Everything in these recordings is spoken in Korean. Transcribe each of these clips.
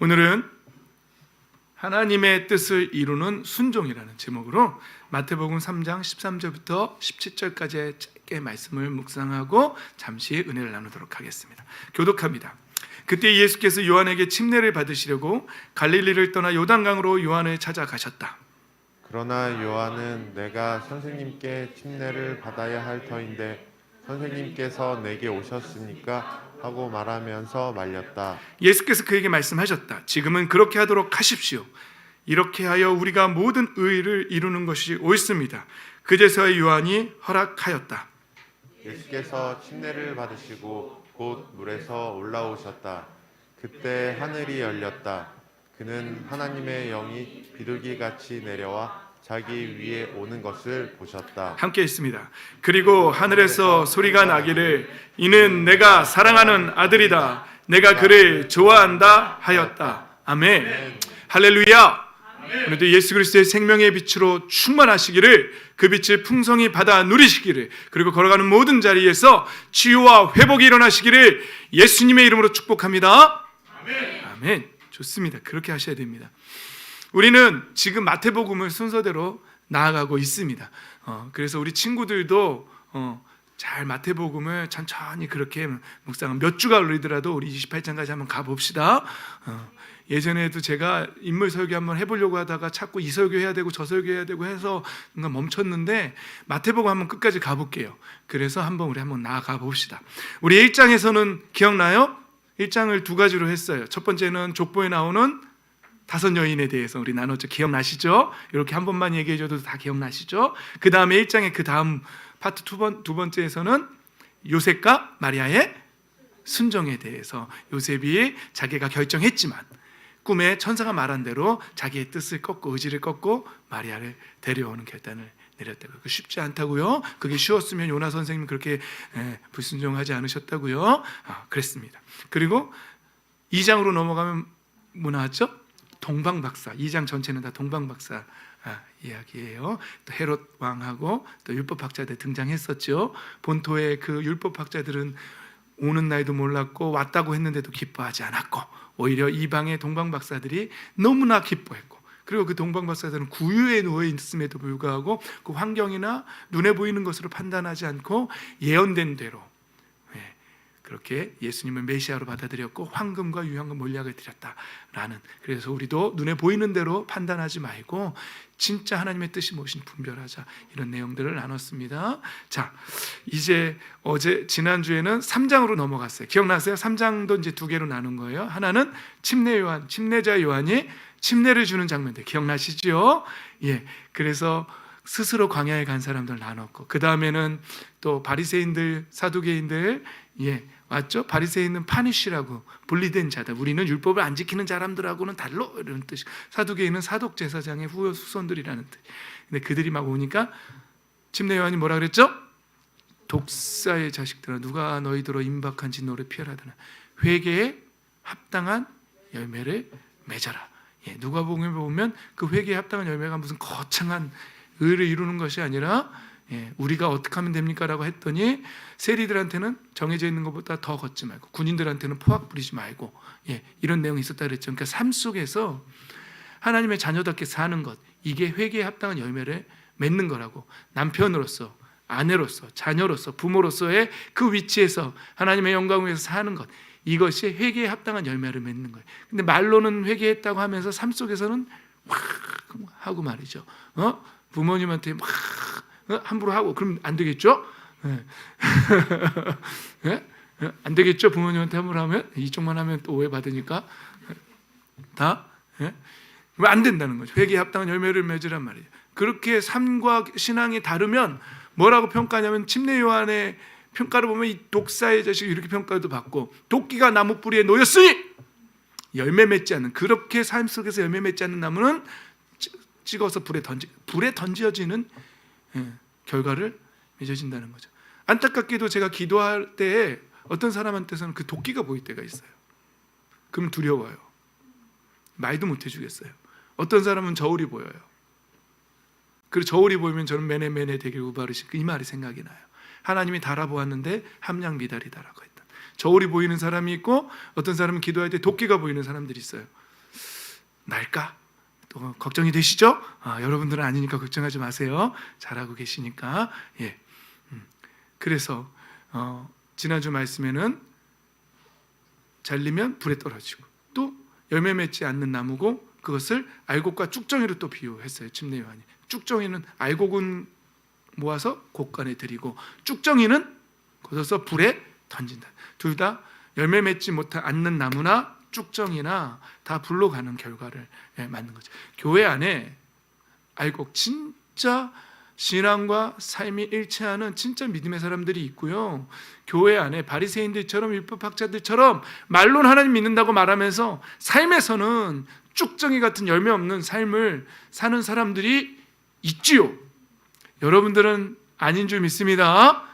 오늘은 하나님의 뜻을 이루는 순종이라는 제목으로 마태복음 3장 13절부터 17절까지의 짧게 말씀을 묵상하고 잠시 은혜를 나누도록 하겠습니다. 교독합니다. 그때 예수께서 요한에게 침례를 받으시려고 갈릴리를 떠나 요단강으로 요한을 찾아가셨다. 그러나 요한은 내가 선생님께 침례를 받아야 할 터인데 선생님께서 내게 오셨습니까? 하고 말하면서 말렸다. 예수께서 그에게 말씀하셨다. 지금은 그렇게 하도록 하십시오. 이렇게 하여 우리가 모든 의를 이루는 것이 옳습니다. 그제서야 요한이 허락하였다. 예수께서 침례를 받으시고 곧 물에서 올라오셨다. 그때 하늘이 열렸다. 그는 하나님의 영이 비둘기같이 내려와 자기 위에 오는 것을 보셨다. 함께 읽습니다. 그리고 하늘에서 소리가 나기를 이는 내가 사랑하는 아들이다. 내가 그를 좋아한다 하였다. 아멘. 할렐루야. 오늘도 예수 그리스도의 생명의 빛으로 충만하시기를, 그 빛을 풍성히 받아 누리시기를, 그리고 걸어가는 모든 자리에서 치유와 회복이 일어나시기를 예수님의 이름으로 축복합니다. 아멘. 좋습니다. 그렇게 하셔야 됩니다. 우리는 지금 마태복음을 순서대로 나아가고 있습니다. 그래서 우리 친구들도 잘 마태복음을 천천히 그렇게 묵상하면 몇 주가 걸리더라도 우리 28장까지 한번 가봅시다. 예전에도 제가 인물 설교 한번 해보려고 하다가 자꾸 이 설교 해야 되고 저 설교 해야 되고 해서 뭔가 멈췄는데 마태복음 한번 끝까지 가볼게요. 그래서 우리 한번 나아가 봅시다. 우리 1장에서는 기억나요? 1장을 두 가지로 했어요. 첫 번째는 족보에 나오는 5 여인에 대해서 우리 나눴죠. 기억나시죠? 이렇게 한 번만 얘기해줘도 다 기억나시죠? 그 다음에 1장의 그 다음 파트 두 번째에서는 요셉과 마리아의 순종에 대해서, 요셉이 자기가 결정했지만 꿈에 천사가 말한 대로 자기의 뜻을 꺾고 의지를 꺾고 마리아를 데려오는 결단을 내렸다고요. 쉽지 않다고요? 그게 쉬웠으면 요나 선생님 그렇게 불순종하지 않으셨다고요? 그랬습니다. 그리고 2장으로 넘어가면 뭐 나왔죠? 동방박사. 2장 전체는 다 동방박사 이야기예요. 또 헤롯 왕하고 또 율법학자들 등장했었죠. 본토의 그 율법학자들은 오는 날도 몰랐고 왔다고 했는데도 기뻐하지 않았고, 오히려 이방의 동방박사들이 너무나 기뻐했고, 그리고 그 동방박사들은 구유에 누워 있음에도 불구하고 그 환경이나 눈에 보이는 것으로 판단하지 않고 예언된 대로 그렇게 예수님을 메시아로 받아들였고 황금과 유향과 몰약을 드렸다라는, 그래서 우리도 눈에 보이는 대로 판단하지 말고 진짜 하나님의 뜻이 무엇인지 분별하자, 이런 내용들을 나눴습니다. 자, 이제 지난주에는 3장으로 넘어갔어요. 기억나세요? 3장도 이제 2개로 나눈 거예요. 하나는 침례자 요한이 침례를 주는 장면들 기억나시죠? 예, 그래서 스스로 광야에 간 사람들 나눴고, 그 다음에는 또 바리새인들, 사두개인들 왔죠? 바리새인은 파니시라고 분리된 자다. 우리는 율법을 안 지키는 사람들하고는 달라, 이런 뜻이. 사두개인은 사독 제사장의 후손들이라는 뜻. 근데 그들이 막 오니까 침례 요한이 뭐라 그랬죠? 독사의 자식들아, 누가 너희들로 임박한 진노를 피하라더나 회개에 합당한 열매를 맺어라. 누가복음에 보면 그 회개에 합당한 열매가 무슨 거창한 의를 이루는 것이 아니라 우리가 어떻게 하면 됩니까? 라고 했더니 세리들한테는 정해져 있는 것보다 더 걷지 말고 군인들한테는 포악 부리지 말고 이런 내용이 있었다 그랬죠. 그러니까 삶 속에서 하나님의 자녀답게 사는 것, 이게 회개에 합당한 열매를 맺는 거라고. 남편으로서, 아내로서, 자녀로서, 부모로서의 그 위치에서 하나님의 영광을 위해서 사는 것, 이것이 회개에 합당한 열매를 맺는 거예요. 근데 말로는 회개했다고 하면서 삶 속에서는 막 하고 말이죠. 부모님한테 막 함부로 하고 그럼 안 되겠죠? 안 되겠죠? 부모님한테 함부로 하면, 이쪽만 하면 또 오해받으니까 다 안 된다는 거죠. 회개에 합당한 열매를 맺으란 말이에요. 그렇게 삶과 신앙이 다르면 뭐라고 평가하냐면, 침례 요한의 평가를 보면 이 독사의 자식 이렇게 평가도 받고, 도끼가 나무 뿌리에 놓였으니 열매 맺지 않는, 그렇게 삶 속에서 열매 맺지 않는 나무는 찍어서 불에 던져지는 결과를 맺어진다는 거죠. 안타깝게도 제가 기도할 때 어떤 사람한테서는 그 도끼가 보일 때가 있어요. 그럼 두려워요. 말도 못 해주겠어요. 어떤 사람은 저울이 보여요. 그리고 저울이 보이면 저는 메네 되길 우바르시, 이 말이 생각이 나요. 하나님이 달아보았는데 함량 미달이다라고 했다. 저울이 보이는 사람이 있고, 어떤 사람은 기도할 때 도끼가 보이는 사람들이 있어요. 날까? 또 걱정이 되시죠? 여러분들은 아니니까 걱정하지 마세요. 잘하고 계시니까. 예. 그래서 지난주 말씀에는 잘리면 불에 떨어지고, 또 열매 맺지 않는 나무고 그것을 알곡과 쭉정이로 또 비유했어요. 침례 요한이. 쭉정이는 알곡은 모아서 곳간에 들이고, 쭉정이는 걷어서 불에 던진다. 둘 다 열매 맺지 않는 나무나 쭉정이나 다 불로 가는 결과를 맞는 거죠. 교회 안에 알곡, 진짜 신앙과 삶이 일치하는 진짜 믿음의 사람들이 있고요. 교회 안에 바리새인들처럼 율법학자들처럼 말로는 하나님 믿는다고 말하면서 삶에서는 쭉정이 같은 열매 없는 삶을 사는 사람들이 있지요. 여러분들은 아닌 줄 믿습니다.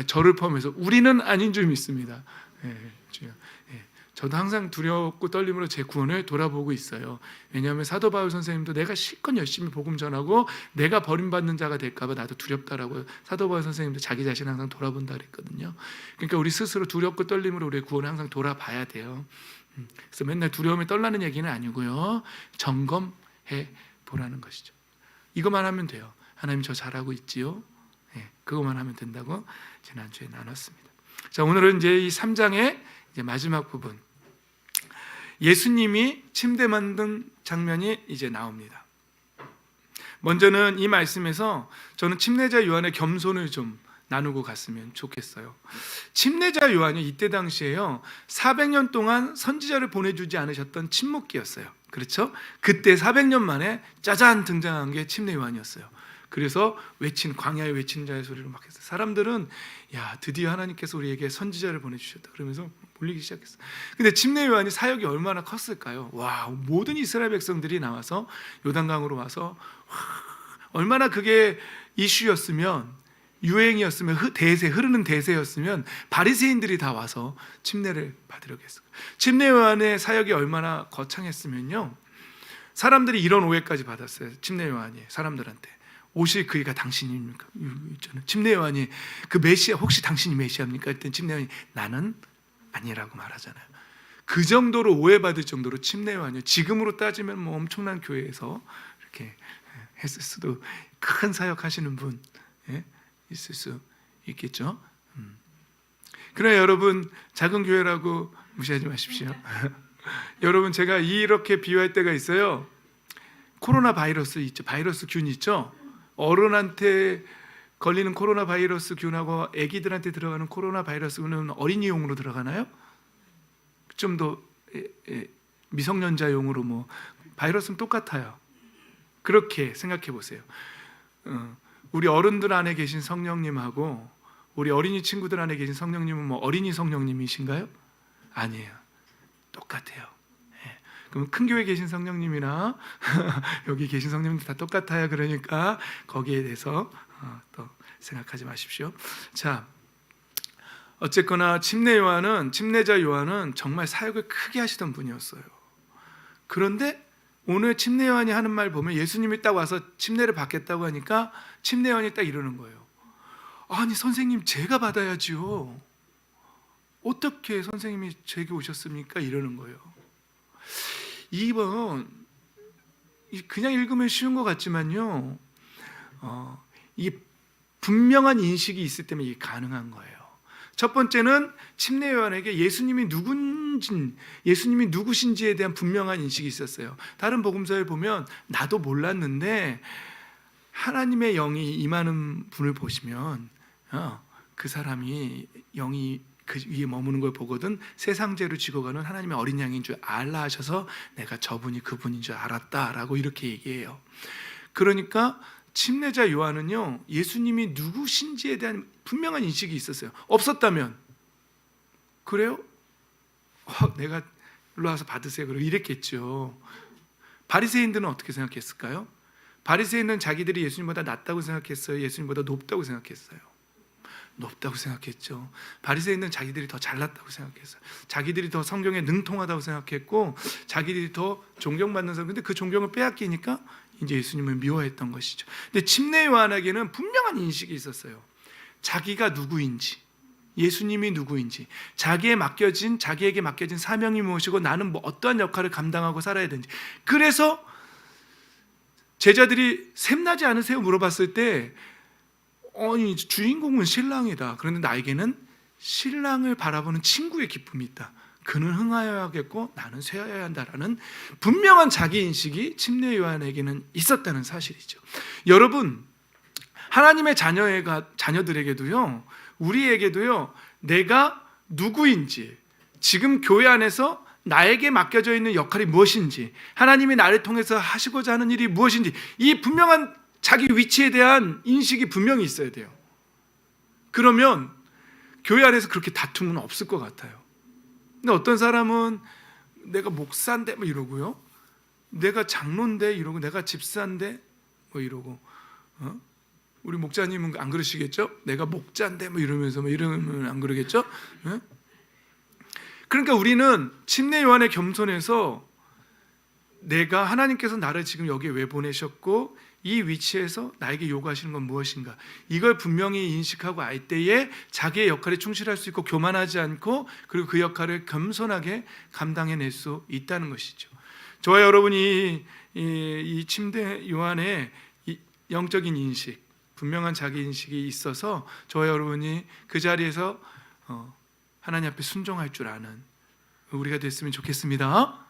저를 포함해서 우리는 아닌 줄 믿습니다. 저도 항상 두렵고 떨림으로 제 구원을 돌아보고 있어요. 왜냐하면 사도 바울 선생님도 내가 실컷 열심히 복음 전하고 내가 버림받는 자가 될까 봐 나도 두렵다라고 사도 바울 선생님도 자기 자신을 항상 돌아본다 그랬거든요. 그러니까 우리 스스로 두렵고 떨림으로 우리의 구원을 항상 돌아봐야 돼요. 그래서 맨날 두려움에 떨라는 얘기는 아니고요. 점검해 보라는 것이죠. 이것만 하면 돼요. 하나님 저 잘하고 있지요? 그것만 하면 된다고 지난주에 나눴습니다. 자, 오늘은 이제 이 3장의 이제 마지막 부분, 예수님이 침대 만든 장면이 이제 나옵니다. 먼저는 이 말씀에서 저는 침례자 요한의 겸손을 좀 나누고 갔으면 좋겠어요. 침례자 요한이 이때 당시에요 400년 동안 선지자를 보내주지 않으셨던 침묵기였어요. 그렇죠? 그때 400년 만에 짜잔 등장한 게 침례 요한이었어요. 그래서 광야에 외치는 자의 소리로 막 했어요. 사람들은 야, 드디어 하나님께서 우리에게 선지자를 보내주셨다 그러면서 몰리기 시작했어요. 근데 침례 요한이 사역이 얼마나 컸을까요? 와, 모든 이스라엘 백성들이 나와서 요단강으로 와서 얼마나 그게 이슈였으면, 유행이었으면, 흐르는 대세였으면 바리새인들이 다 와서 침례를 받으려고 했어요. 침례 요한의 사역이 얼마나 거창했으면요, 사람들이 이런 오해까지 받았어요. 침례 요한이 사람들한테 옷이 그이가 당신입니까? 침례 요한이 그 메시아, 혹시 당신이 메시아입니까? 그랬더니 침례 요한이 나는 아니라고 말하잖아요. 그 정도로 오해받을 정도로 침례 요한이 지금으로 따지면 뭐 엄청난 교회에서 이렇게 했을 수도, 큰 사역하시는 분 있을 수 있겠죠. 그러나 여러분, 작은 교회라고 무시하지 마십시오. 여러분, 제가 이렇게 비유할 때가 있어요. 코로나 바이러스 있죠. 바이러스 균 있죠. 어른한테 걸리는 코로나 바이러스 균하고 아기들한테 들어가는 코로나 바이러스는 어린이용으로 들어가나요? 좀 더 미성년자용으로 뭐 바이러스는 똑같아요. 그렇게 생각해 보세요. 우리 어른들 안에 계신 성령님하고 우리 어린이 친구들 안에 계신 성령님은 뭐 어린이 성령님이신가요? 아니에요. 똑같아요. 그럼 큰 교회에 계신 성령님이나 여기 계신 성령님들 다 똑같아요. 그러니까 거기에 대해서 또 생각하지 마십시오. 자, 어쨌거나 침례자 요한은 정말 사역을 크게 하시던 분이었어요. 그런데 오늘 침례 요한이 하는 말 보면 예수님이 딱 와서 침례를 받겠다고 하니까 침례 요한이 딱 이러는 거예요. 아니 선생님, 제가 받아야지요. 어떻게 선생님이 제게 오셨습니까? 이러는 거예요. 이번 그냥 읽으면 쉬운 것 같지만요, 이 분명한 인식이 있을 때문에 이게 가능한 거예요. 첫 번째는 침례 요한에게 예수님이 누구신지에 대한 분명한 인식이 있었어요. 다른 복음서에 보면 나도 몰랐는데 하나님의 영이 임하는 분을 보시면 그 사람이 영이 그 위에 머무는 걸 보거든 세상 죄를 지고 가는 하나님의 어린 양인 줄 알라 하셔서 내가 저분이 그분인 줄 알았다라고 이렇게 얘기해요. 그러니까 침례자 요한은요, 예수님이 누구신지에 대한 분명한 인식이 있었어요. 없었다면 그래요? 내가 일로 와서 받으세요. 그러고 이랬겠죠. 바리새인들은 어떻게 생각했을까요? 바리새인은 자기들이 예수님보다 낫다고 생각했어요? 예수님보다 높다고 생각했어요? 높다고 생각했죠. 바리새인은 자기들이 더 잘났다고 생각했어요. 자기들이 더 성경에 능통하다고 생각했고 자기들이 더 존경받는 사람. 근데 그 존경을 빼앗기니까 이제 예수님을 미워했던 것이죠. 근데 침례 요한에게는 분명한 인식이 있었어요. 자기가 누구인지, 예수님이 누구인지, 자기에게 맡겨진 사명이 무엇이고 나는 어떠한 역할을 감당하고 살아야 되는지. 그래서 제자들이 샘나지 않으세요? 물어봤을 때 주인공은 신랑이다. 그런데 나에게는 신랑을 바라보는 친구의 기쁨이 있다. 그는 흥하여야겠고 나는 쇠하여야 한다라는 분명한 자기인식이 침례 요한에게는 있었다는 사실이죠. 여러분, 하나님의 자녀들에게도요, 우리에게도요, 내가 누구인지, 지금 교회 안에서 나에게 맡겨져 있는 역할이 무엇인지, 하나님이 나를 통해서 하시고자 하는 일이 무엇인지, 이 분명한 자기 위치에 대한 인식이 분명히 있어야 돼요. 그러면 교회 안에서 그렇게 다툼은 없을 것 같아요. 근데 어떤 사람은 내가 목사인데 뭐 이러고요, 내가 장로인데 이러고, 내가 집사인데 뭐 이러고, 우리 목자님은 안 그러시겠죠? 내가 목자인데 뭐 이러면서 뭐 이러면 안 그러겠죠? 그러니까 우리는 침례 요한의 겸손에서 내가, 하나님께서 나를 지금 여기에 왜 보내셨고 이 위치에서 나에게 요구하시는 건 무엇인가, 이걸 분명히 인식하고 알 때에 자기의 역할에 충실할 수 있고 교만하지 않고, 그리고 그 역할을 겸손하게 감당해낼 수 있다는 것이죠. 저와 여러분이 이 침례 요한의 영적인 인식, 분명한 자기 인식이 있어서 저와 여러분이 그 자리에서 하나님 앞에 순종할 줄 아는 우리가 됐으면 좋겠습니다.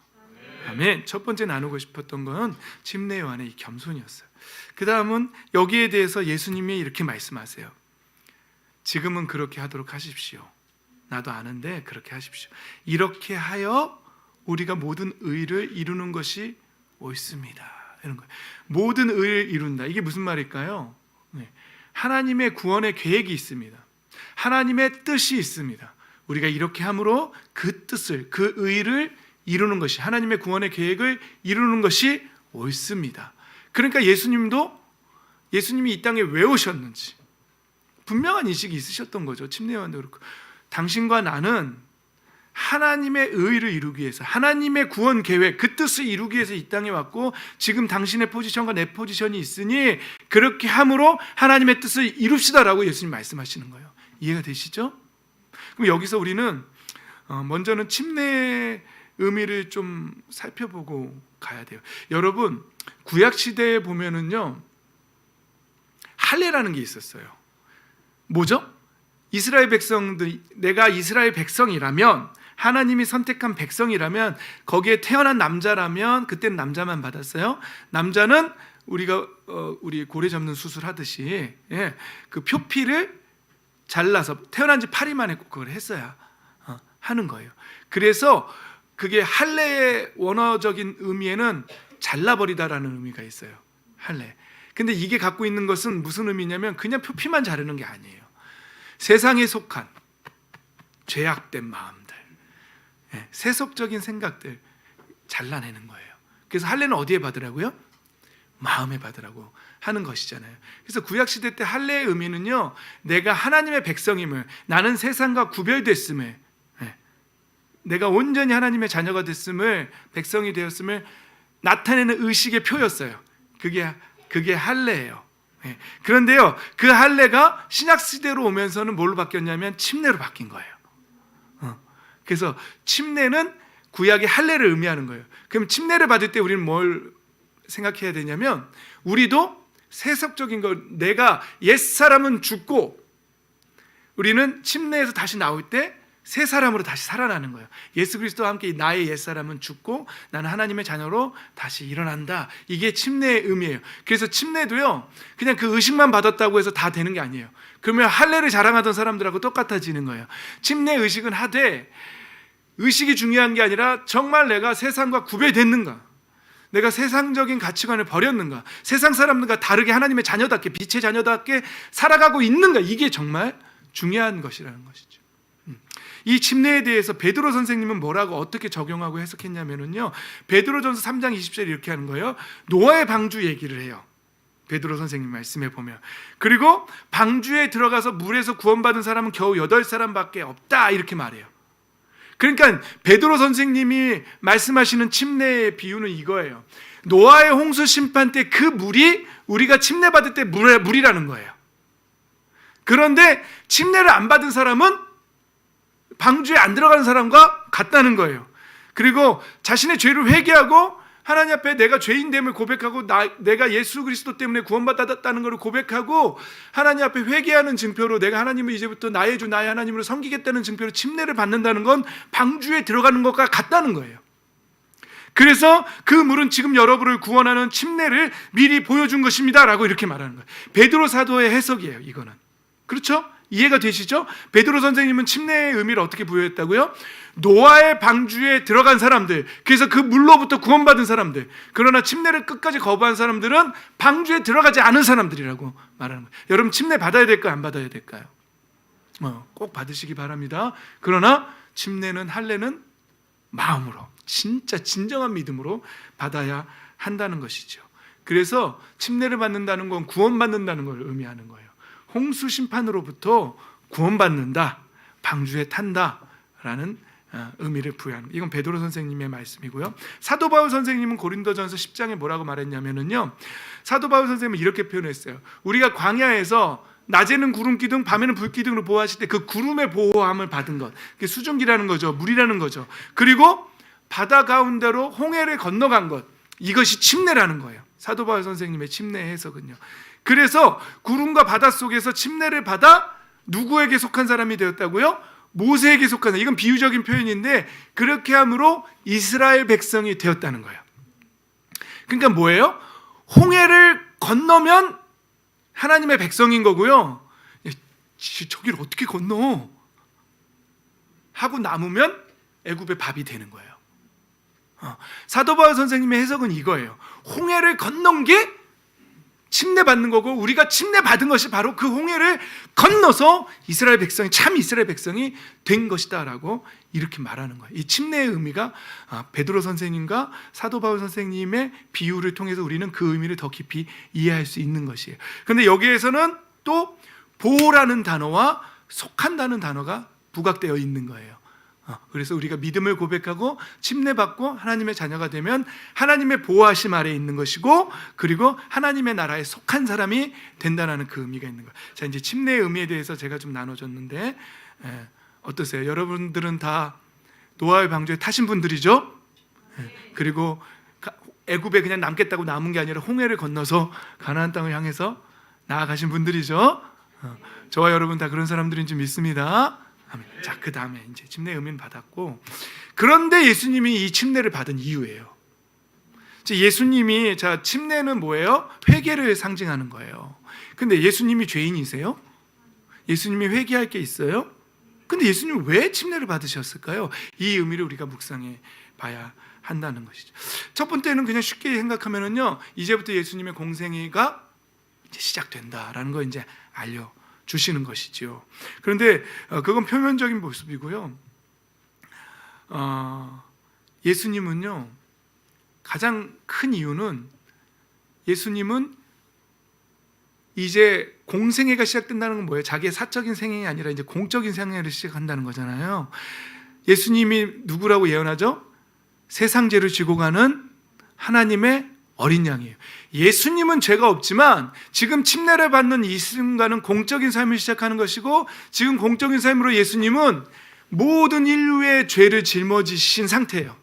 아멘. 첫 번째 나누고 싶었던 건 침례 요한의 이 겸손이었어요. 그 다음은 여기에 대해서 예수님이 이렇게 말씀하세요. 지금은 그렇게 하도록 하십시오. 나도 아는데 그렇게 하십시오. 이렇게 하여 우리가 모든 의를 이루는 것이 옳습니다. 이런 거예요. 모든 의를 이룬다. 이게 무슨 말일까요? 하나님의 구원의 계획이 있습니다. 하나님의 뜻이 있습니다. 우리가 이렇게 함으로 그 뜻을, 그 의를 이루는 것이, 하나님의 구원의 계획을 이루는 것이 옳습니다. 그러니까 예수님이 이 땅에 왜 오셨는지 분명한 인식이 있으셨던 거죠. 침례 요한도 그렇고. 당신과 나는 하나님의 의를 이루기 위해서, 하나님의 구원 계획, 그 뜻을 이루기 위해서 이 땅에 왔고, 지금 당신의 포지션과 내 포지션이 있으니 그렇게 함으로 하나님의 뜻을 이룹시다라고 예수님 말씀하시는 거예요. 이해가 되시죠? 그럼 여기서 우리는 먼저는 침례의 의미를 좀 살펴보고 가야 돼요. 여러분, 구약시대에 보면은요, 할례라는 게 있었어요. 뭐죠? 이스라엘 백성들, 내가 이스라엘 백성이라면, 하나님이 선택한 백성이라면, 거기에 태어난 남자라면, 그때는 남자만 받았어요. 남자는 우리가 우리 고래 잡는 수술 하듯이 그 표피를 잘라서 태어난 지 8일 만에 꼭 그걸 했어야 하는 거예요. 그래서 그게 할례의 원어적인 의미에는 잘라버리다라는 의미가 있어요. 할례. 근데 이게 갖고 있는 것은 무슨 의미냐면 그냥 표피만 자르는 게 아니에요. 세상에 속한 죄악된 마음들, 세속적인 생각들 잘라내는 거예요. 그래서 할례는 어디에 받으라고요? 마음에 받으라고 하는 것이잖아요. 그래서 구약시대 때 할례의 의미는요, 내가 하나님의 백성임을, 나는 세상과 구별됐음을, 내가 온전히 하나님의 자녀가 됐음을, 백성이 되었음을 나타내는 의식의 표였어요. 그게 할례예요. 그런데요, 그 할례가 신약시대로 오면서는 뭘로 바뀌었냐면 침례로 바뀐 거예요. 그래서 침례는 구약의 할례를 의미하는 거예요. 그럼 침례를 받을 때 우리는 뭘 생각해야 되냐면, 우리도 세속적인 거, 내가 옛사람은 죽고 우리는 침례에서 다시 나올 때 새 사람으로 다시 살아나는 거예요. 예수 그리스도와 함께 나의 옛사람은 죽고 나는 하나님의 자녀로 다시 일어난다. 이게 침례의 의미예요. 그래서 침례도요, 그냥 그 의식만 받았다고 해서 다 되는 게 아니에요. 그러면 할례를 자랑하던 사람들하고 똑같아지는 거예요. 침례 의식은 하되, 의식이 중요한 게 아니라 정말 내가 세상과 구별됐는가, 내가 세상적인 가치관을 버렸는가, 세상 사람들과 다르게 하나님의 자녀답게, 빛의 자녀답게 살아가고 있는가, 이게 정말 중요한 것이라는 것이죠. 이 침례에 대해서 베드로 선생님은 뭐라고 어떻게 적용하고 해석했냐면요, 베드로전서 3장 20절에 이렇게 하는 거예요. 노아의 방주 얘기를 해요. 베드로 선생님 말씀에 보면. 그리고 방주에 들어가서 물에서 구원받은 사람은 겨우 8사람밖에 없다, 이렇게 말해요. 그러니까 베드로 선생님이 말씀하시는 침례의 비유는 이거예요. 노아의 홍수 심판 때 그 물이 우리가 침례 받을 때 물이라는 거예요. 그런데 침례를 안 받은 사람은 방주에 안 들어가는 사람과 같다는 거예요. 그리고 자신의 죄를 회개하고 하나님 앞에 내가 죄인됨을 고백하고 내가 예수 그리스도 때문에 구원받았다는 것을 고백하고 하나님 앞에 회개하는 증표로 내가 하나님을 이제부터 나의 주 나의 하나님으로 섬기겠다는 증표로 침례를 받는다는 건 방주에 들어가는 것과 같다는 거예요. 그래서 그 물은 지금 여러분을 구원하는 침례를 미리 보여준 것입니다 라고 이렇게 말하는 거예요. 베드로 사도의 해석이에요. 이거는. 그렇죠? 이해가 되시죠? 베드로 선생님은 침례의 의미를 어떻게 부여했다고요? 노아의 방주에 들어간 사람들, 그래서 그 물로부터 구원받은 사람들, 그러나 침례를 끝까지 거부한 사람들은 방주에 들어가지 않은 사람들이라고 말하는 거예요. 여러분 침례 받아야 될까요? 안 받아야 될까요? 꼭 받으시기 바랍니다. 그러나 침례는 할례는 마음으로, 진짜 진정한 믿음으로 받아야 한다는 것이죠. 그래서 침례를 받는다는 건 구원받는다는 걸 의미하는 거예요. 홍수 심판으로부터 구원받는다, 방주에 탄다라는 의미를 부여하는, 이건 베드로 선생님의 말씀이고요. 사도 바울 선생님은 고린도전서 10장에 뭐라고 말했냐면요, 사도 바울 선생님은 이렇게 표현했어요. 우리가 광야에서 낮에는 구름 기둥, 밤에는 불 기둥으로 보호하실 때 그 구름의 보호함을 받은 것, 그게 수증기라는 거죠, 물이라는 거죠. 그리고 바다 가운데로 홍해를 건너간 것, 이것이 침례라는 거예요. 사도 바울 선생님의 침례 해석은요. 그래서 구름과 바다 속에서 침례를 받아 누구에게 속한 사람이 되었다고요? 모세에게 속한 사람. 이건 비유적인 표현인데 그렇게 함으로 이스라엘 백성이 되었다는 거예요. 그러니까 뭐예요? 홍해를 건너면 하나님의 백성인 거고요. 저기를 어떻게 건너? 하고 남으면 애굽의 밥이 되는 거예요. 사도 바울 선생님의 해석은 이거예요. 홍해를 건넌 게 침례받는 거고, 우리가 침례받은 것이 바로 그 홍해를 건너서 이스라엘 백성이, 참 이스라엘 백성이 된 것이다 라고 이렇게 말하는 거예요. 이 침례의 의미가 베드로 선생님과 사도 바울 선생님의 비유를 통해서 우리는 그 의미를 더 깊이 이해할 수 있는 것이에요. 그런데 여기에서는 또 보호라는 단어와 속한다는 단어가 부각되어 있는 거예요. 그래서 우리가 믿음을 고백하고 침례받고 하나님의 자녀가 되면 하나님의 보호하심 아래에 있는 것이고, 그리고 하나님의 나라에 속한 사람이 된다는 그 의미가 있는 거예요. 자, 이제 침례의 의미에 대해서 제가 좀 나눠줬는데 어떠세요? 여러분들은 다 노아의 방주에 타신 분들이죠? 그리고 애굽에 그냥 남겠다고 남은 게 아니라 홍해를 건너서 가나안 땅을 향해서 나아가신 분들이죠? 저와 여러분 다 그런 사람들인 줄 믿습니다. 자, 그 다음에 이제 침례의 의미는 받았고, 그런데 예수님이 이 침례를 받은 이유예요. 예수님이, 자, 침례는 뭐예요? 회개를 상징하는 거예요. 근데 예수님이 죄인이세요? 예수님이 회개할 게 있어요? 근데 예수님은 왜 침례를 받으셨을까요? 이 의미를 우리가 묵상해 봐야 한다는 것이죠. 첫 번째는 그냥 쉽게 생각하면은요, 이제부터 예수님의 공생애가 이제 시작된다라는 거 이제 주시는 것이죠. 그런데 그건 표면적인 모습이고요. 예수님은요, 가장 큰 이유는 예수님은 이제 공생애가 시작된다는 건 뭐예요? 자기의 사적인 생애가 아니라 이제 공적인 생애를 시작한다는 거잖아요. 예수님이 누구라고 예언하죠? 세상 죄를 지고 가는 하나님의 어린 양이에요. 예수님은 죄가 없지만 지금 침례를 받는 이 순간은 공적인 삶을 시작하는 것이고, 지금 공적인 삶으로 예수님은 모든 인류의 죄를 짊어지신 상태예요.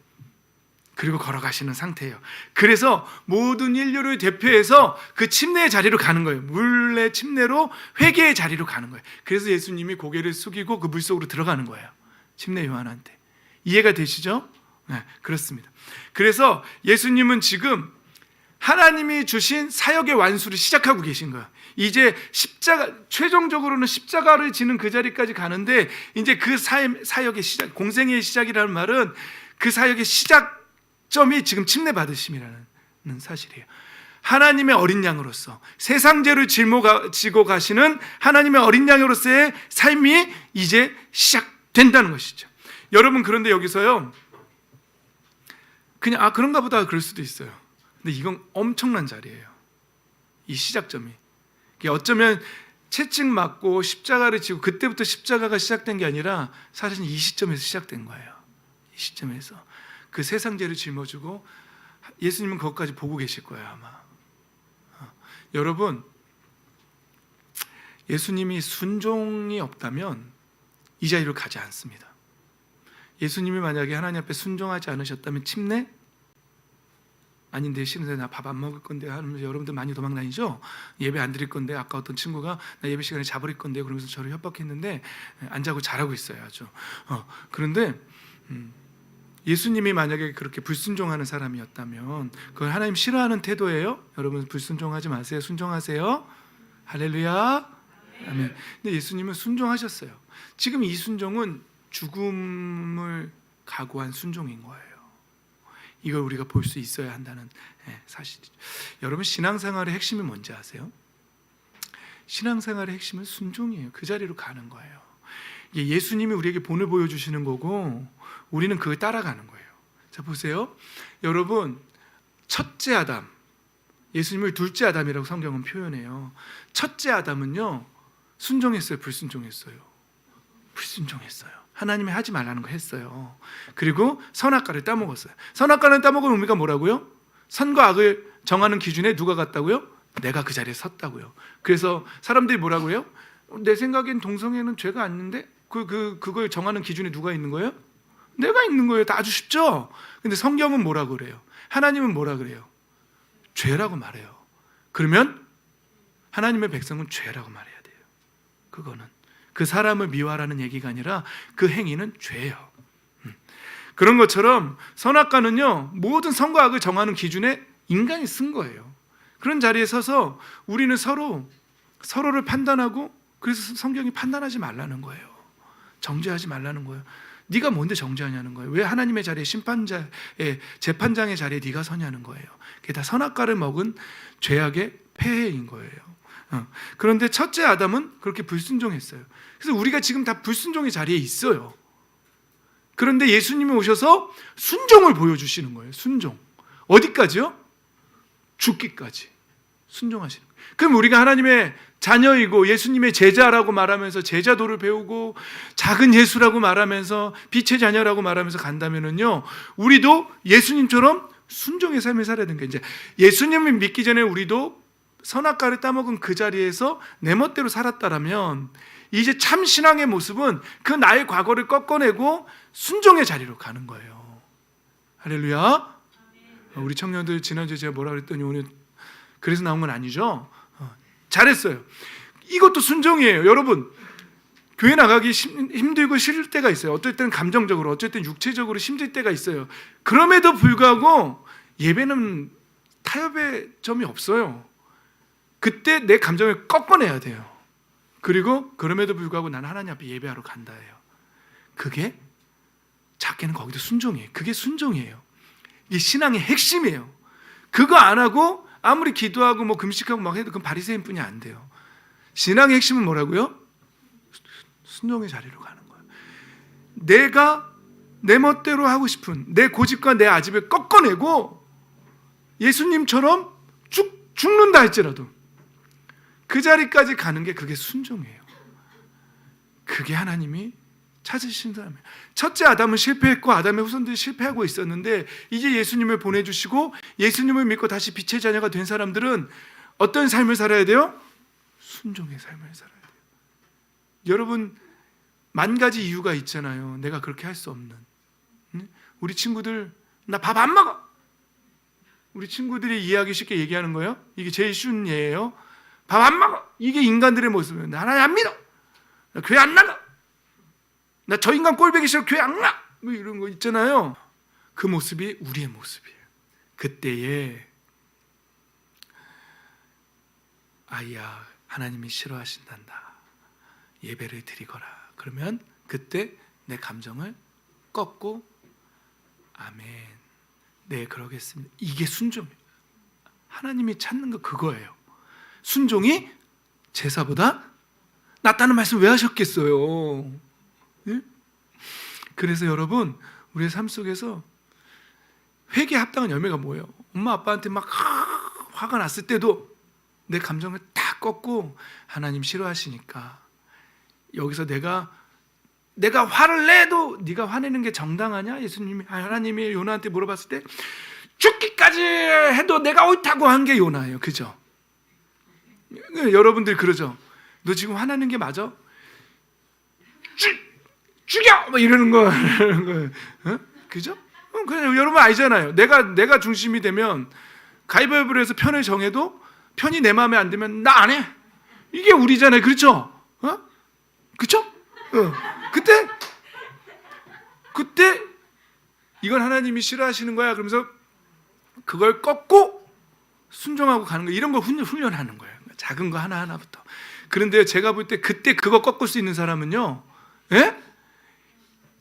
그리고 걸어가시는 상태예요. 그래서 모든 인류를 대표해서 그 침례의 자리로 가는 거예요. 물의 침례로 회개의 자리로 가는 거예요. 그래서 예수님이 고개를 숙이고 그 물속으로 들어가는 거예요. 침례 요한한테. 이해가 되시죠? 네, 그렇습니다. 그래서 예수님은 지금 하나님이 주신 사역의 완수를 시작하고 계신 거예요. 이제 십자가, 최종적으로는 십자가를 지는 그 자리까지 가는데, 이제 그 사역의 시작, 공생애의 시작이라는 말은 그 사역의 시작점이 지금 침례 받으심이라는 사실이에요. 하나님의 어린 양으로서 세상 죄를 짊어지고 가시는 하나님의 어린 양으로서의 삶이 이제 시작된다는 것이죠. 여러분, 그런데 여기서요, 그냥 그런가 보다 그럴 수도 있어요. 근데 이건 엄청난 자리예요. 이 시작점이. 어쩌면 채찍 맞고 십자가를 지고 그때부터 십자가가 시작된 게 아니라 사실은 이 시점에서 시작된 거예요. 이 시점에서 그 세상 죄를 짊어지고 예수님은 그것까지 보고 계실 거예요, 아마. 여러분, 예수님이 순종이 없다면 이 자리로 가지 않습니다. 예수님이 만약에 하나님 앞에 순종하지 않으셨다면 침례? 아닌데 싫은데 나 밥 안 먹을 건데 하면서 여러분들 많이 도망 다니죠? 예배 안 드릴 건데 아까 어떤 친구가 나 예배 시간에 자버릴 건데 그러면서 저를 협박했는데 안 자고 잘하고 있어요 아주. 그런데 예수님이 만약에 그렇게 불순종하는 사람이었다면 그걸 하나님 싫어하는 태도예요? 여러분 불순종하지 마세요. 순종하세요. 할렐루야. 아멘. 근데 예수님은 순종하셨어요. 지금 이 순종은 죽음을 각오한 순종인 거예요. 이걸 우리가 볼 수 있어야 한다는 사실이죠. 여러분 신앙생활의 핵심이 뭔지 아세요? 신앙생활의 핵심은 순종이에요. 그 자리로 가는 거예요. 예수님이 우리에게 본을 보여주시는 거고 우리는 그걸 따라가는 거예요. 자 보세요. 여러분 첫째 아담, 예수님을 둘째 아담이라고 성경은 표현해요. 첫째 아담은요 순종했어요? 불순종했어요? 불순종했어요. 하나님이 하지 말라는 거 했어요. 그리고 선악과를 따먹었어요. 선악과를 따먹은 의미가 뭐라고요? 선과 악을 정하는 기준에 누가 갔다고요? 내가 그 자리에 섰다고요. 그래서 사람들이 뭐라고 해요? 내 생각엔 동성애는 죄가 아닌데 그걸 정하는 기준에 누가 있는 거예요? 내가 있는 거예요. 다 아주 쉽죠? 근데 성경은 뭐라고 그래요? 하나님은 뭐라 그래요? 죄라고 말해요. 그러면 하나님의 백성은 죄라고 말해야 돼요. 그거는 그 사람을 미워하라는 얘기가 아니라 그 행위는 죄예요. 그런 것처럼 선악과는요 모든 선과 악을 정하는 기준에 인간이 쓴 거예요. 그런 자리에 서서 우리는 서로를 판단하고 그래서 성경이 판단하지 말라는 거예요. 정죄하지 말라는 거예요. 네가 뭔데 정죄하냐는 거예요. 왜 하나님의 자리에 심판자의 재판장의 자리에 네가 서냐는 거예요. 그게 다 선악과를 먹은 죄악의 폐해인 거예요. 그런데 첫째 아담은 그렇게 불순종했어요. 그래서 우리가 지금 다 불순종의 자리에 있어요. 그런데 예수님이 오셔서 순종을 보여주시는 거예요. 순종. 어디까지요? 죽기까지 순종하시는 거예요. 그럼 우리가 하나님의 자녀이고 예수님의 제자라고 말하면서 제자도를 배우고 작은 예수라고 말하면서 빛의 자녀라고 말하면서 간다면은요 우리도 예수님처럼 순종의 삶을 살아야 되는 거예요. 이제 예수님을 믿기 전에 우리도 선악과를 따먹은 그 자리에서 내 멋대로 살았다라면 이제 참 신앙의 모습은 그 나의 과거를 꺾어내고 순종의 자리로 가는 거예요. 할렐루야. 우리 청년들 지난주에 제가 뭐라 그랬더니 오늘 그래서 나온 건 아니죠? 잘했어요. 이것도 순종이에요. 여러분 교회 나가기 힘들고 싫을 때가 있어요. 어떨 때는 감정적으로 어쩔 때는 육체적으로 힘들 때가 있어요. 그럼에도 불구하고 예배는 타협의 점이 없어요. 그때 내 감정을 꺾어내야 돼요. 그리고 그럼에도 불구하고 나는 하나님 앞에 예배하러 간다 해요. 그게 작게는 거기도 순종이에요. 그게 순종이에요. 이게 신앙의 핵심이에요. 그거 안 하고 아무리 기도하고 뭐 금식하고 막 해도 그건 바리새인뿐이 안 돼요. 신앙의 핵심은 뭐라고요? 순종의 자리로 가는 거예요. 내가 내 멋대로 하고 싶은 내 고집과 내 아집을 꺾어내고 예수님처럼 죽는다 할지라도 그 자리까지 가는 게 그게 순종이에요. 그게 하나님이 찾으신 사람이에요. 첫째 아담은 실패했고 아담의 후손들이 실패하고 있었는데 이제 예수님을 보내주시고 예수님을 믿고 다시 빛의 자녀가 된 사람들은 어떤 삶을 살아야 돼요? 순종의 삶을 살아야 돼요. 여러분 만 가지 이유가 있잖아요. 내가 그렇게 할 수 없는. 우리 친구들 나 밥 안 먹어. 우리 친구들이 이해하기 쉽게 얘기하는 거예요. 이게 제일 쉬운 예예요. 밥 안 먹어. 이게 인간들의 모습이에요. 나 하나님 안 믿어. 나 교회 안 나가. 나 저 인간 꼴보기 싫어. 교회 안 가. 뭐 이런 거 있잖아요. 그 모습이 우리의 모습이에요. 그때에 아이야 하나님이 싫어하신단다. 예배를 드리거라. 그러면 그때 내 감정을 꺾고 아멘. 네 그러겠습니다. 이게 순종이에요. 하나님이 찾는 거 그거예요. 순종이 제사보다 낫다는 말씀 왜 하셨겠어요? 예? 그래서 여러분 우리의 삶 속에서 회개에 합당한 열매가 뭐예요? 엄마 아빠한테 막 화가 났을 때도 내 감정을 다 꺾고 하나님 싫어하시니까 여기서 내가 화를 내도 네가 화내는 게 정당하냐? 예수님이 하나님이 요나한테 물어봤을 때 죽기까지 해도 내가 옳다고 한 게 요나예요. 그죠? 여러분들 그러죠? 너 지금 화나는 게 맞아? 죽여! 뭐 이러는 거, 어? 그죠? 그냥 여러분 알잖아요. 내가 중심이 되면 가위바위보를 해서 편을 정해도 편이 내 마음에 안 들면 나 안 해. 이게 우리잖아요. 그렇죠? 그렇죠? 그때 이건 하나님이 싫어하시는 거야. 그러면서 그걸 꺾고 순종하고 가는 거, 이런 걸 훈련하는 거예요. 작은 거 하나하나부터. 그런데 제가 볼 때 그때 그거 꺾을 수 있는 사람은요,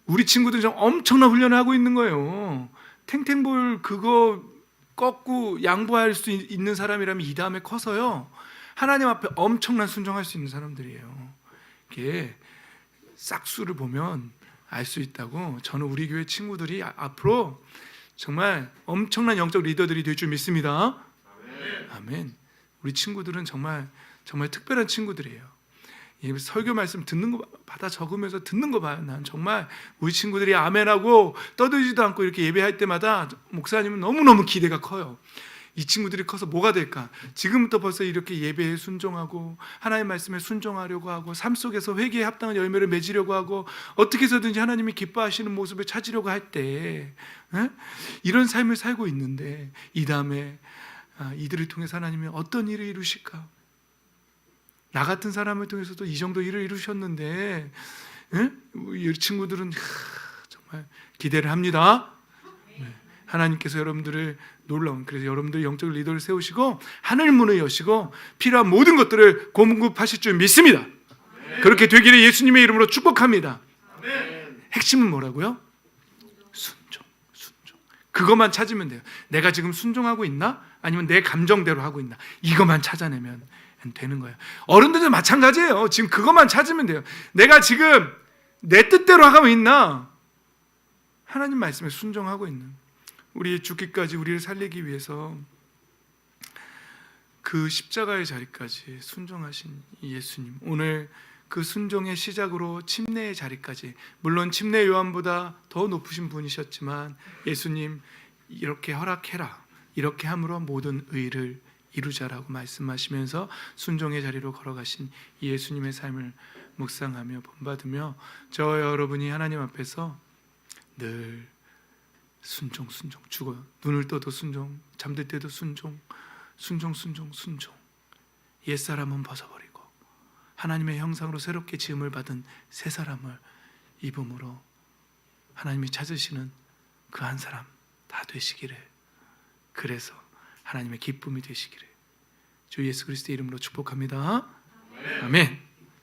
우리 친구들이 좀 엄청난 훈련을 하고 있는 거예요. 탱탱볼 그거 꺾고 양보할 수 있는 사람이라면 이 다음에 커서요, 하나님 앞에 엄청난 순종할 수 있는 사람들이에요. 이게 싹수를 보면 알 수 있다고. 저는 우리 교회 친구들이 앞으로 정말 엄청난 영적 리더들이 될 줄 믿습니다. 아멘. 우리 친구들은 정말 특별한 친구들이에요. 설교 말씀 듣는 거 받아 적으면서 듣는 거 봐요. 난 정말 우리 친구들이 아멘하고 떠들지도 않고 이렇게 예배할 때마다 목사님은 너무너무 기대가 커요. 이 친구들이 커서 뭐가 될까? 지금부터 벌써 이렇게 예배에 순종하고 하나님의 말씀에 순종하려고 하고 삶 속에서 회개에 합당한 열매를 맺으려고 하고 어떻게 해서든지 하나님이 기뻐하시는 모습을 찾으려고 할 때, 이런 삶을 살고 있는데 이 다음에 이들을 통해서 하나님이 어떤 일을 이루실까? 나 같은 사람을 통해서도 이 정도 일을 이루셨는데, 이 친구들은 정말 기대를 합니다. 하나님께서 여러분들을 놀라운, 그래서 여러분들 영적 리더를 세우시고 하늘 문을 여시고 필요한 모든 것들을 공급하실 줄 믿습니다. 그렇게 되기를 예수님의 이름으로 축복합니다. 핵심은 뭐라고요? 순종. 그것만 찾으면 돼요. 내가 지금 순종하고 있나? 아니면 내 감정대로 하고 있나? 이것만 찾아내면 되는 거예요. 어른들도 마찬가지예요. 지금 그것만 찾으면 돼요. 내가 지금 내 뜻대로 하고 있나? 하나님 말씀에 순종하고 있는, 우리 죽기까지 우리를 살리기 위해서 그 십자가의 자리까지 순종하신 이 예수님, 오늘 그 순종의 시작으로 침례의 자리까지, 물론 침례 요한보다 더 높으신 분이셨지만 예수님 이렇게 허락해라, 이렇게 함으로 모든 의를 이루자라고 말씀하시면서 순종의 자리로 걸어가신 이 예수님의 삶을 묵상하며 본받으며 저와 여러분이 하나님 앞에서 늘 순종, 죽어요. 눈을 떠도 순종, 잠들 때도 순종, 옛사람은 벗어버리고 하나님의 형상으로 새롭게 지음을 받은 새 사람을 입음으로 하나님이 찾으시는 그 한 사람 다 되시기를, 그래서 하나님의 기쁨이 되시기를 주 예수 그리스도의 이름으로 축복합니다. 아멘.